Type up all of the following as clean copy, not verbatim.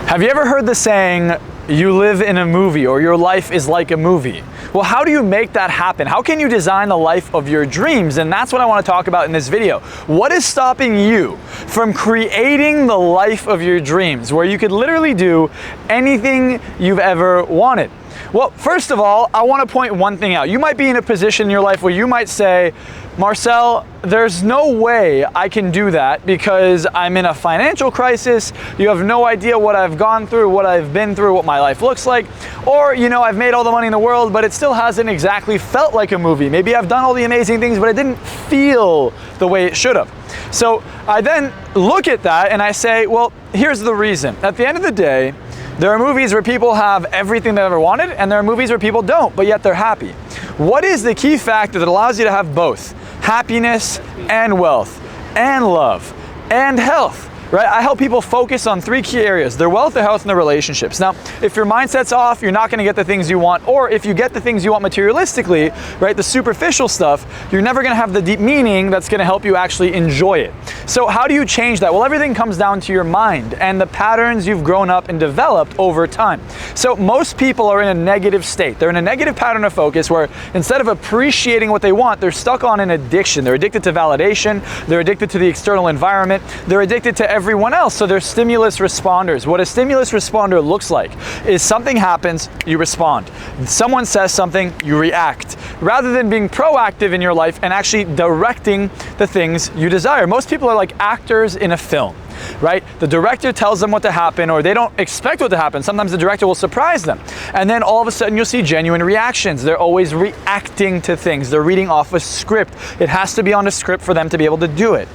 Have you ever heard the saying, you live in a movie, or your life is like a movie? Well, how do you make that happen? How can you design the life of your dreams? And that's what I want to talk about in this video. What is stopping you from creating the life of your dreams, where you could literally do anything you've ever wanted? Well, first of all, I want to point one thing out. You might be in a position in your life where you might say, Marcel, there's no way I can do that because I'm in a financial crisis. You have no idea what I've gone through, what I've been through, what my life looks like. Or, I've made all the money in the world, but it still hasn't exactly felt like a movie. Maybe I've done all the amazing things, but it didn't feel the way it should have. So I then look at that and I say, well, here's the reason. At the end of the day, there are movies where people have everything they ever wanted, and there are movies where people don't, but yet they're happy. What is the key factor that allows you to have both? Happiness and wealth and love and health, right? I help people focus on three key areas: their wealth, their health, and their relationships. Now, if your mindset's off, you're not gonna get the things you want, or if you get the things you want materialistically, right, the superficial stuff, you're never gonna have the deep meaning that's gonna help you actually enjoy it. So how do you change that? Well, everything comes down to your mind and the patterns you've grown up and developed over time. So most people are in a negative state. They're in a negative pattern of focus where instead of appreciating what they want, they're stuck on an addiction. They're addicted to validation. They're addicted to the external environment. They're addicted to everyone else. So they're stimulus responders. What a stimulus responder looks like is something happens, you respond. Someone says something, you react. Rather than being proactive in your life and actually directing the things you desire. Most people are like actors in a film, right? The director tells them what to happen, or they don't expect what to happen. Sometimes the director will surprise them. And then all of a sudden you'll see genuine reactions. They're always reacting to things. They're reading off a script. It has to be on a script for them to be able to do it.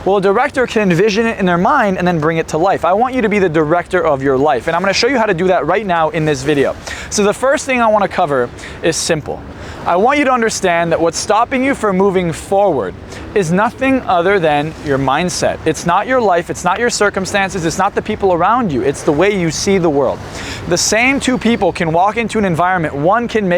Well, a director can envision it in their mind and then bring it to life. I want you to be the director of your life, and I'm going to show you how to do that right now in this video. So the first thing I want to cover is simple. I want you to understand that what's stopping you from moving forward is nothing other than your mindset. It's not your life, it's not your circumstances, it's not the people around you, it's the way you see the world. The same two people can walk into an environment. One can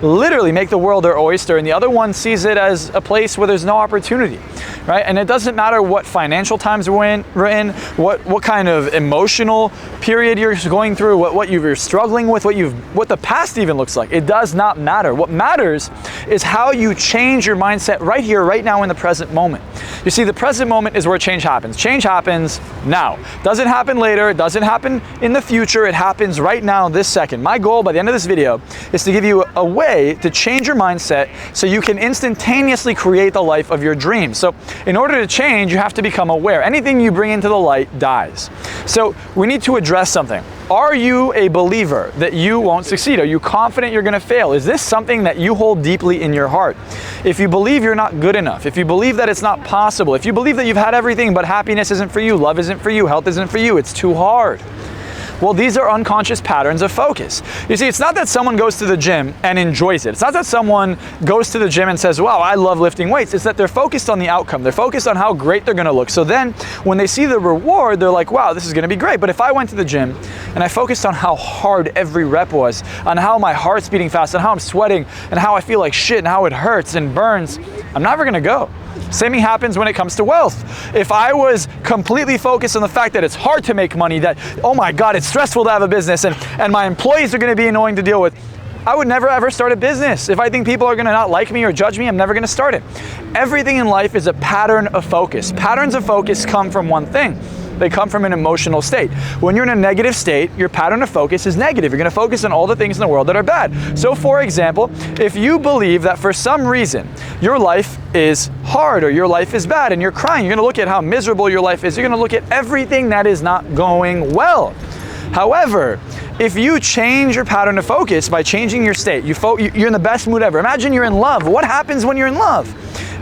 literally make the world their oyster, and the other one sees it as a place where there's no opportunity, right? And it doesn't matter what financial times we're in, what kind of emotional period you're going through, what you're struggling with, what the past even looks like. It does not matter. What matters is how you change your mindset right here, right now in the present moment. You see, the present moment is where change happens. Change happens now. Doesn't happen later, it doesn't happen in the future, it happens right now, this second. My goal by the end of this video is to give you a way to change your mindset so you can instantaneously create the life of your dreams. So in order to change, you have to become aware. Anything you bring into the light dies. So we need to address something. Are you a believer that you won't succeed? Are you confident you're going to fail? Is this something that you hold deeply in your heart? If you believe you're not good enough, if you believe that it's not possible, if you believe that you've had everything but happiness isn't for you, love isn't for you, health isn't for you, it's too hard. Well, these are unconscious patterns of focus. You see, it's not that someone goes to the gym and enjoys it. It's not that someone goes to the gym and says, wow, I love lifting weights. It's that they're focused on the outcome. They're focused on how great they're gonna look. So then when they see the reward, they're like, wow, this is gonna be great. But if I went to the gym and I focused on how hard every rep was, on how my heart's beating fast, on how I'm sweating, and how I feel like shit, and how it hurts and burns, I'm never gonna go. Same thing happens when it comes to wealth. If I was completely focused on the fact that it's hard to make money, that, oh my God, it's stressful to have a business, and my employees are gonna be annoying to deal with, I would never ever start a business. If I think people are gonna not like me or judge me, I'm never gonna start it. Everything in life is a pattern of focus. Patterns of focus come from one thing. They come from an emotional state. When you're in a negative state, your pattern of focus is negative. You're gonna focus on all the things in the world that are bad. So for example, if you believe that for some reason your life is hard or your life is bad and you're crying, you're gonna look at how miserable your life is. You're gonna look at everything that is not going well. However, if you change your pattern of focus by changing your state, you're in the best mood ever. Imagine you're in love. What happens when you're in love?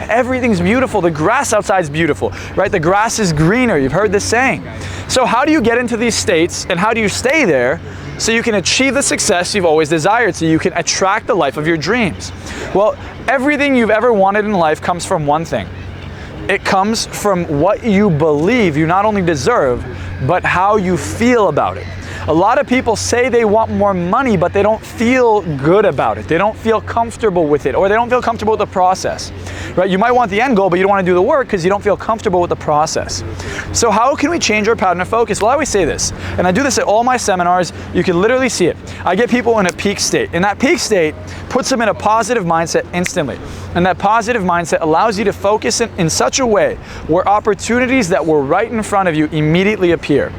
Everything's beautiful. The grass outside is beautiful, right? The grass is greener. You've heard this saying. So how do you get into these states, and how do you stay there so you can achieve the success you've always desired, so you can attract the life of your dreams? Well, everything you've ever wanted in life comes from one thing. It comes from what you believe you not only deserve, but how you feel about it. A lot of people say they want more money, but they don't feel good about it. They don't feel comfortable with it, or they don't feel comfortable with the process. right? You might want the end goal, but you don't want to do the work because you don't feel comfortable with the process. So how can we change our pattern of focus? Well, I always say this, and I do this at all my seminars. You can literally see it. I get people in a peak state, and that peak state puts them in a positive mindset instantly. And that positive mindset allows you to focus in such a way where opportunities that were right in front of you immediately appear.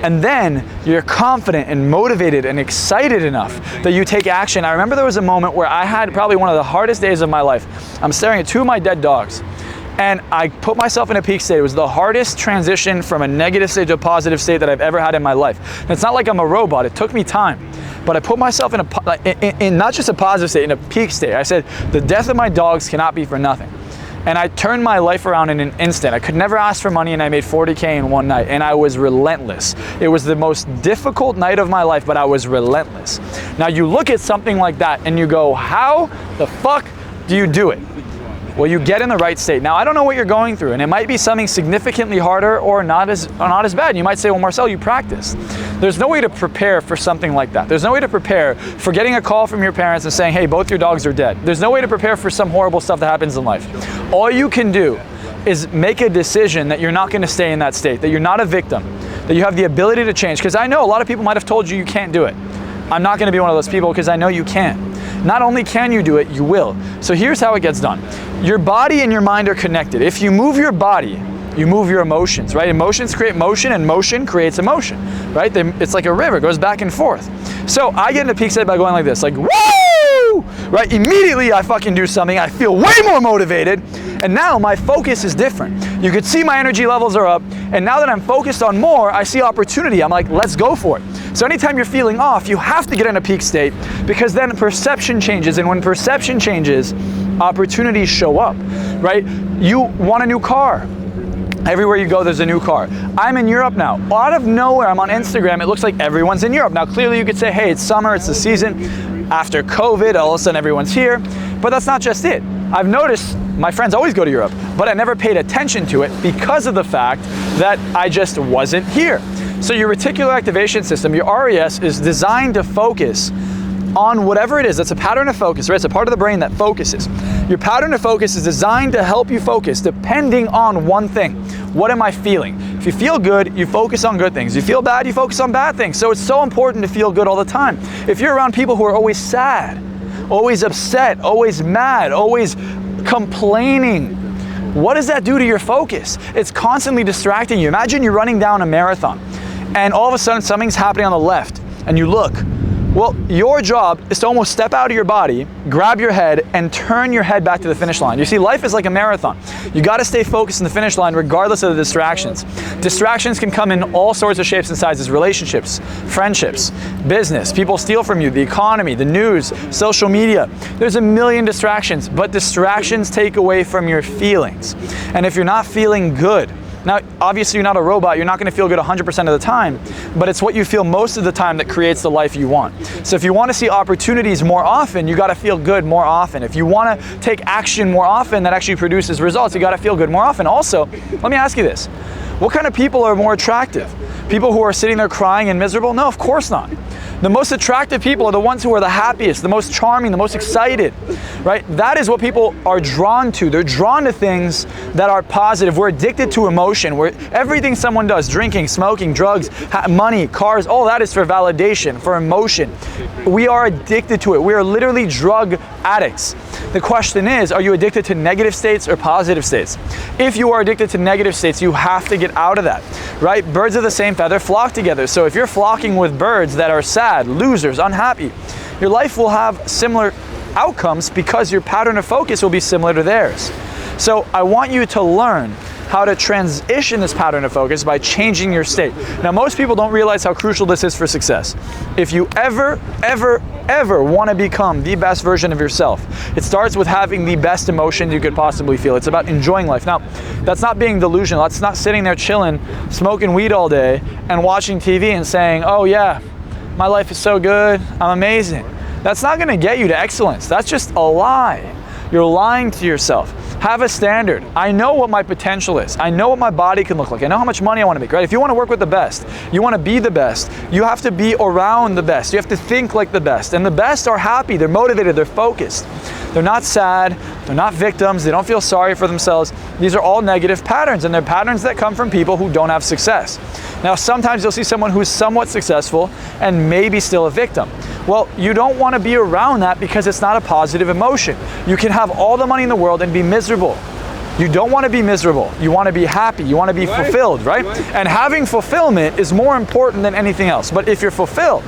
And then you're confident and motivated and excited enough that you take action. I remember there was a moment where I had probably one of the hardest days of my life. I'm staring at 2 of my dead dogs, and I put myself in a peak state. It was the hardest transition from a negative state to a positive state that I've ever had in my life. And it's not like I'm a robot. It took me time. But I put myself in not just a positive state, in a peak state. I said, the death of my dogs cannot be for nothing. And I turned my life around in an instant. I could never ask for money, and I made $40K in one night, and I was relentless. It was the most difficult night of my life, but I was relentless. Now you look at something like that and you go, how the fuck do you do it? Well, you get in the right state. Now, I don't know what you're going through, and it might be something significantly harder or not as bad. You might say, well, Marcel, you practiced. There's no way to prepare for something like that. There's no way to prepare for getting a call from your parents and saying, hey, both your dogs are dead. There's no way to prepare for some horrible stuff that happens in life. All you can do is make a decision that you're not going to stay in that state, that you're not a victim, that you have the ability to change. Because I know a lot of people might have told you you can't do it. I'm not going to be one of those people because I know you can. Not only can you do it, you will. So here's how it gets done. Your body and your mind are connected. If you move your body, you move your emotions, right? Emotions create motion, and motion creates emotion, right? It's like a river, it goes back and forth. So I get into peak state by going like this, like, woo! Right? Immediately I fucking do something, I feel way more motivated, and now my focus is different. You could see my energy levels are up, and now that I'm focused on more, I see opportunity. I'm like, let's go for it. So anytime you're feeling off, you have to get in a peak state, because then perception changes, and when perception changes, opportunities show up, right? You want a new car. Everywhere you go, there's a new car. I'm in Europe now. Out of nowhere, I'm on Instagram, it looks like everyone's in Europe. Now, clearly you could say, hey, it's summer, it's the season. After COVID, all of a sudden everyone's here. But that's not just it. I've noticed my friends always go to Europe, but I never paid attention to it because of the fact that I just wasn't here. So your reticular activation system, your RAS, is designed to focus on whatever it is. That's a pattern of focus, right? It's a part of the brain that focuses. Your pattern of focus is designed to help you focus depending on one thing. What am I feeling? If you feel good, you focus on good things. You feel bad, you focus on bad things. So it's so important to feel good all the time. If you're around people who are always sad, always upset, always mad, always complaining, what does that do to your focus? It's constantly distracting you. Imagine you're running down a marathon and all of a sudden something's happening on the left and you look. Well, your job is to almost step out of your body, grab your head, and turn your head back to the finish line. You see, life is like a marathon. You gotta stay focused on the finish line regardless of the distractions. Distractions can come in all sorts of shapes and sizes: relationships, friendships, business, people steal from you, the economy, the news, social media. There's a million distractions, but distractions take away from your feelings. And if you're not feeling good, now, obviously you're not a robot, you're not gonna feel good 100% of the time, but it's what you feel most of the time that creates the life you want. So if you wanna see opportunities more often, you gotta feel good more often. If you wanna take action more often that actually produces results, you gotta feel good more often. Also, let me ask you this. What kind of people are more attractive? People who are sitting there crying and miserable? No, of course not. The most attractive people are the ones who are the happiest, the most charming, the most excited, right? That is what people are drawn to. They're drawn to things that are positive. We're addicted to emotion. Everything someone does, drinking, smoking, drugs, money, cars, all that is for validation, for emotion. We are addicted to it. We are literally drug addicts. The question is, are you addicted to negative states or positive states? If you are addicted to negative states, you have to get out of that, right? Birds of the same feather flock together. So if you're flocking with birds that are sad, losers, unhappy, your life will have similar outcomes because your pattern of focus will be similar to theirs. So I want you to learn how to transition this pattern of focus by changing your state. Now, most people don't realize how crucial this is for success. If you ever want to become the best version of yourself, it starts with having the best emotions you could possibly feel. It's about enjoying life. Now, that's not being delusional. That's not sitting there chilling, smoking weed all day and watching TV and saying, oh yeah, my life is so good, I'm amazing. That's not gonna get you to excellence. That's just a lie. You're lying to yourself. Have a standard. I know what my potential is. I know what my body can look like. I know how much money I want to make, right? If you want to work with the best, you want to be the best, you have to be around the best. You have to think like the best. And the best are happy, they're motivated, they're focused. They're not sad, they're not victims, they don't feel sorry for themselves. These are all negative patterns, and they're patterns that come from people who don't have success. Now, sometimes you'll see someone who's somewhat successful and maybe still a victim. Well, you don't want to be around that because it's not a positive emotion. You can have all the money in the world and be miserable. You don't want to be miserable. You want to be happy. You want to be fulfilled, right? And having fulfillment is more important than anything else. But if you're fulfilled,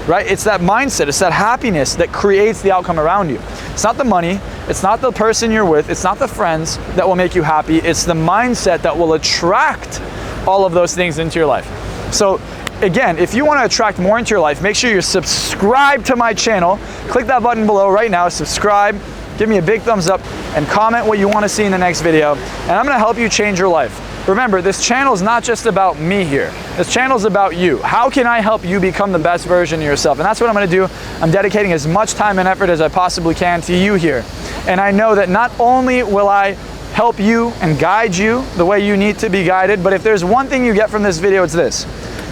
right, it's that mindset, it's that happiness that creates the outcome around you. It's not the money, it's not the person you're with, it's not the friends that will make you happy, it's the mindset that will attract all of those things into your life. So again, if you want to attract more into your life, make sure you're subscribed to my channel. Click that button below right now, subscribe, give me a big thumbs up, and comment what you want to see in the next video, and I'm going to help you change your life. Remember, this channel is not just about me here. This channel is about you. How can I help you become the best version of yourself? And that's what I'm going to do. I'm dedicating as much time and effort as I possibly can to you here. And I know that not only will I help you and guide you the way you need to be guided, but if there's one thing you get from this video, it's this.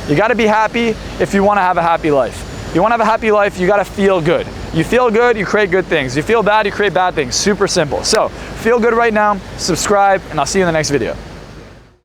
You got to be happy if you want to have a happy life. You want to have a happy life, you got to feel good. You feel good, you create good things. You feel bad, you create bad things. Super simple. So, feel good right now, subscribe, and I'll see you in the next video.